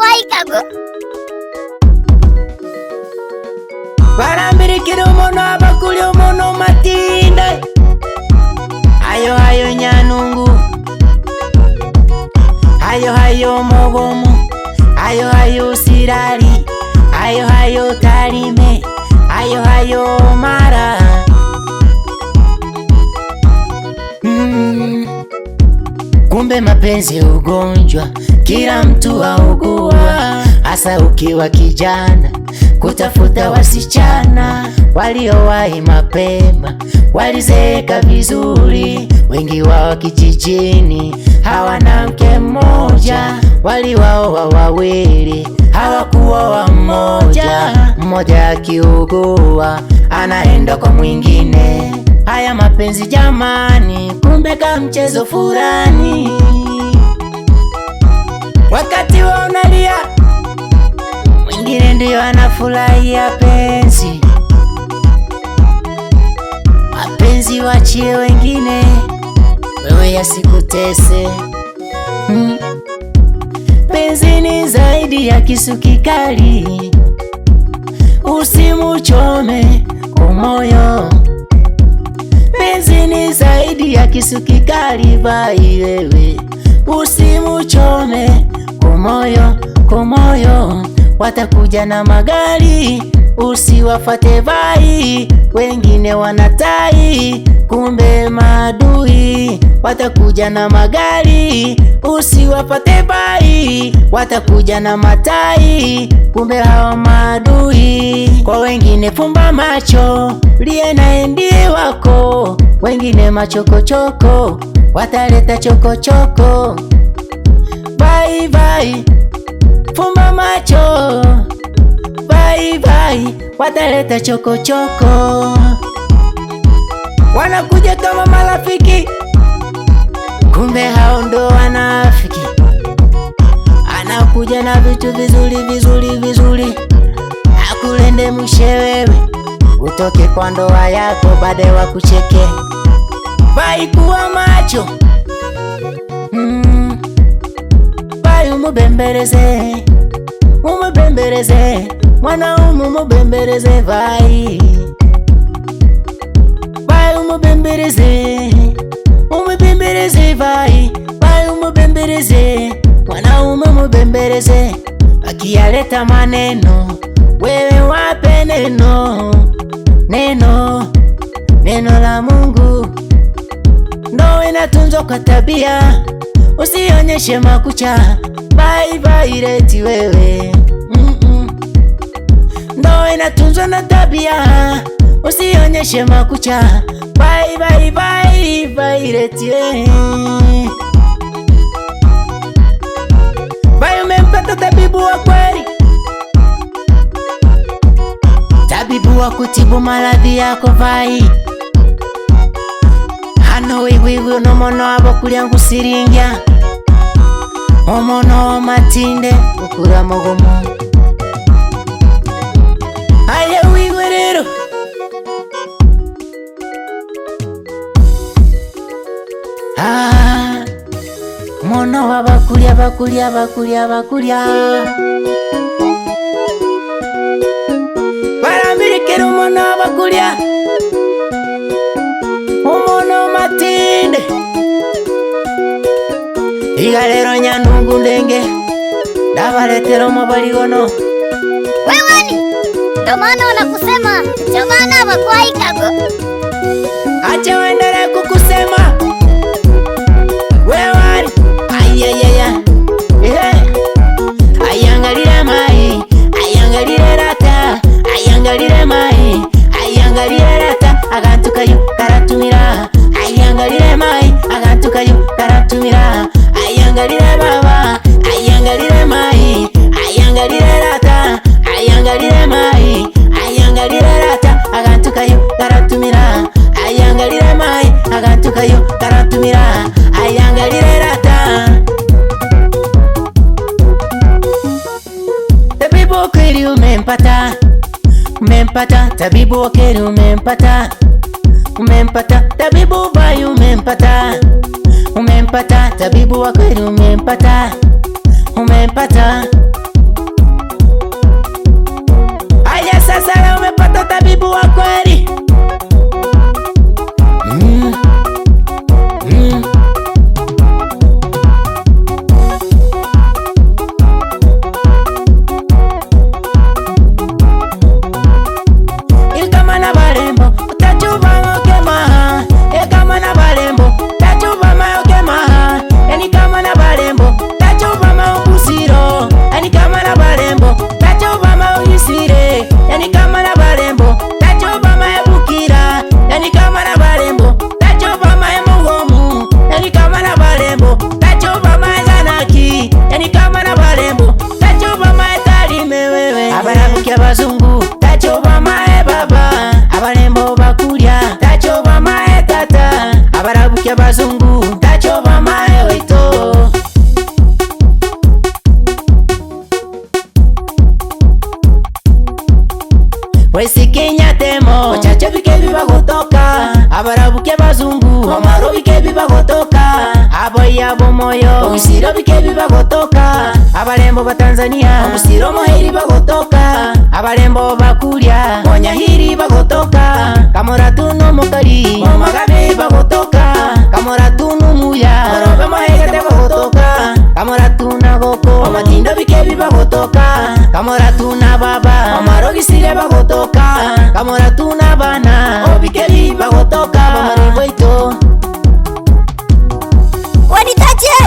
bakwaikago barambirikira umuntu abakuri umuntu matinde hayo nyanungu hayo mogomo hayo sirari hayo tarime hayo mara Kumbe mapenzi ugonjwa, kila mtu augua, hasa ukiwa kijana, kutafuta wasichana waliowahi mapema, walizeeka vizuri, wengi wao kijijini hawana mke mmoja, waliwaoa wawili hawakuoa mmoja, mmoja akiugua anaenda kwa mwingine. Haya mapenzi jamani, kumbe kama mchezo fulani. Wakati wa unalia, mwingine ndio anafurahia penzi. Mapenzi wachie wengine, wewe yasikutese. Penzi ni zaidi ya kisu kikali, usimuchome kwa moyo. Penzi ni zaidi ya kisu kikali bai, wewe usimuchome kwa moyo. Watakuja na magari, usiwafate bai, wengine wanatai, kumbe maadui. Watakuja na magari, usiwafate bai, watakuja na matai, kumbe hao maadui. Kwa wengine fumba macho, liye naye ndiye wako, wengine machokochoko, wataleta chokochoko. Bye, fumba macho, bye, wataleta chokochoko. Wanakuja kama marafiki, kumbe hao ndo wanafiki. Anakuja na vitu vizuri, akulende mushe wewe, utoke kwa ndoa yako, baadaye wakucheke. Bai, kuwa macho, bai, umubembeleze, mwanaume umubembeleze bai, umubembeleze bai, mwanaume umubembeleze. Akiyaleta maneno, wewe wape neno la Mungu. Ndoa inatunzwa kwa tabia, usionyeshe makucha. Bye, leti wewe. Ndoa inatunzwa na tabia, usionyeshe makucha. Bye, leti wewe. Bye, umempata tabibu wa kweli, tabibu wa kutibu maradhi yako vai. Hano wewe unomono abo kulya ngusiringya, omono matinde ukura mogomo. Haya wewe rero, mono wabakulya barambirikira umono wabakulya, umono matinde. Iga rero nyanungu ndenge, ndabaletera omubaligono. wewani, ndo maana wanakusema jamana bakwaikago. Acha waendelee kukusema wewani. Ayangalire mai, ayangalire rata, ayangalire mai, ayangalire rata, agantu kayo karatumira. Ayangalire mai, agantu kayo karatumira. Ayangalire baba, ayangalire mai, ayangalire rata, ayangalire mai, ayangalire rata, agantu kayo karatumira. Ayangalire mai, agantu kayo karatumira. Ayangalire rata. Tabibu wa kweli umempata, tabibu wa kweli umempata, tabibu bai umempata, tabibu wa kweli umempata, umepata tabibu wa kweli. Abarabukia bazungu tachoba mae baba, abalembo bakulya tachoba mae tata. Abarabukia bazungu tachoba mae oito. Wesikinya temo chacho bike biba gotoka. Abarabukia bazungu omaro bike biba gotoka. Aboya bomoyo obusiro bike biba gotoka. Abalembo ba Tanzania obusiro moheri bagotoka. Abalembo bakulya Monyahiri bagotoka. Kamoratuno mukali omagabe bagotoka. Kamoratuno muya orobe mohegete bagotoka. Kamoratuna goko omatindo bike biba gotoka. Kamoratuna baba omarogisire bagotoka. Kamoratuna bana obike biba gotoka. Bamariboito wanitache,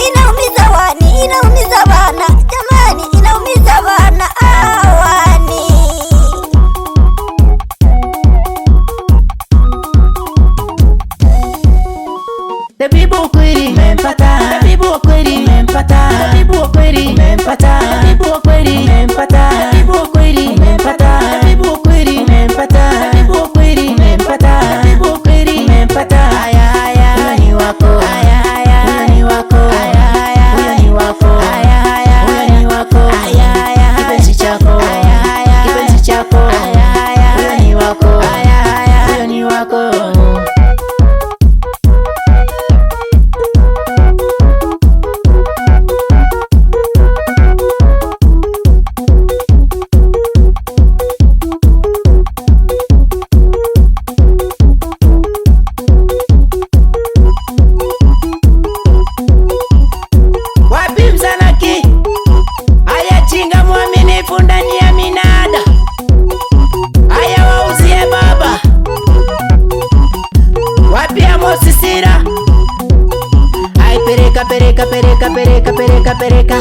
inaumiza wani, inaumiza bana, jamani, inaumiza bana awani. tabibu kweli mempata, tabibu kweli mempata, tabibu kweli mempata, tabibu kweli mempata, tabibu kweli mempata, tabibu kweli mempata, tabibu kweli mempata, tabibu kweli mempata. Haya haya huyo ni wako, haya haya huyo ni wako, haya haya huyo ni wako, haya haya huyo ni wako, haya haya kipenzi chako, haya haya kipenzi chako, haya haya huyo ni wako, haya haya huyo ni wako. Ndani ya minada aya wauzie baba. Wapi Amosisira? Ai pereka pereka pereka pereka pereka pereka.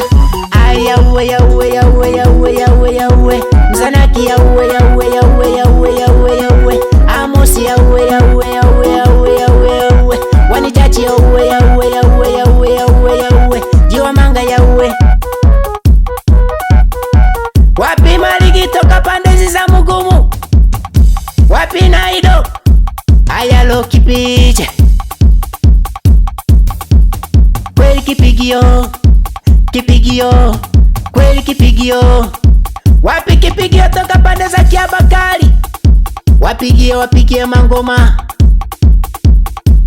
Ai yaue yaue yaue yaue yaue yaue. Mzanaki yaue yaue yaue yaue yaue yaue. Amosi yaue yaue yaue yaue yaue yaue. Wanichachi yaue yaue yaue yaue yaue yaue. Jiwa manga yaue. Wapi Maligi toka pande za Mugumu? Wapi Naido? Aya lo kipiche kweli kipigio, kipigio kweli kipigio. Wapi kipigio toka pande za Kiabakari? Wapigie wapigie mangoma.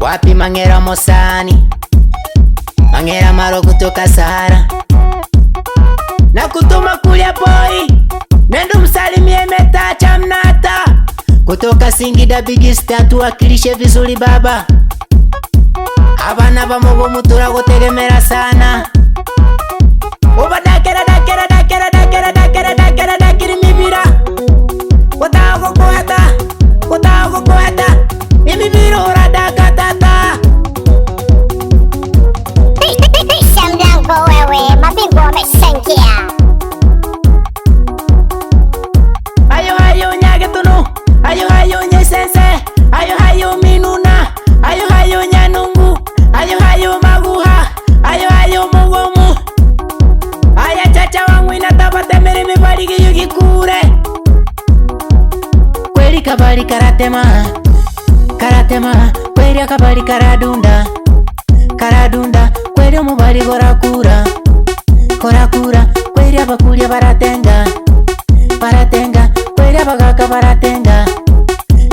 Wapi Mangera Mosani? Mangera Maro kutoka Sahara na kutuma kulia boy. Nendo msalimie Metacha Mnata kutoka Singida Big Star, tuwakilishe vizuri baba. Abana ba Mugumu turagutegemera sana. Oba dakera dakera dakera dakera dakera dakera dakira mibira. Kutago kuata, kutago kuata. Mibira urada katata. Pisha mlango wewe, mabingu wameshangia. Ayo ayo nyage tunu, ayo ayo nyesense, ayo ayo minuna, ayo ayo nyanungu, ayo ayo maguha, ayo ayo Mugumu. Aya chacha wangu inatapate mere mibariki yuki kure. Kweli kabari karatema, karatema, kweli akabari karadunda, karadunda, kweli omubari korakura, korakura, kweli abakulya baratenga, baratenga, kweli abagaka baratenga,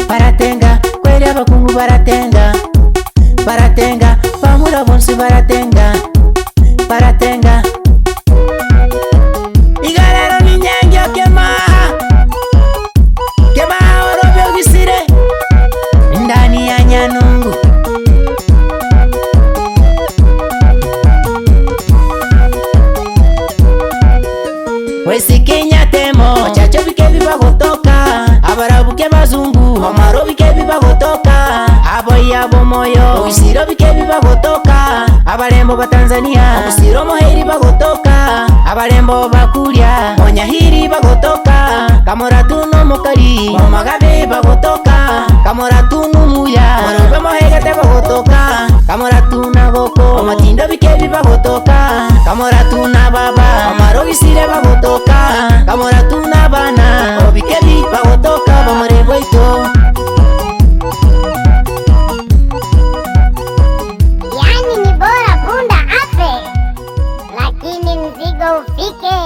baratenga, kweli abakungu baratenga, baratenga, bamura bonsi baratenga, baratenga. Igalero ninyange okemaha bike bazungu omaro bike bibagotoka aboya bomoyo obisiro bike bibagotoka abalembo ba Tanzania obusiro moheri bagotoka abalembo bakulya onyahiri bagotoka kamoratu no mokali omagabe bagotoka kamoratu numuya morobe mohegete bagotoka kamoratu na goko omatindo bike bibagotoka kamoratu na baba omaro bisire bagotoka kamoratu na bana obike bibagotoka bamorebo ito. Yani ni bora punda afe lakini mzigo ufike.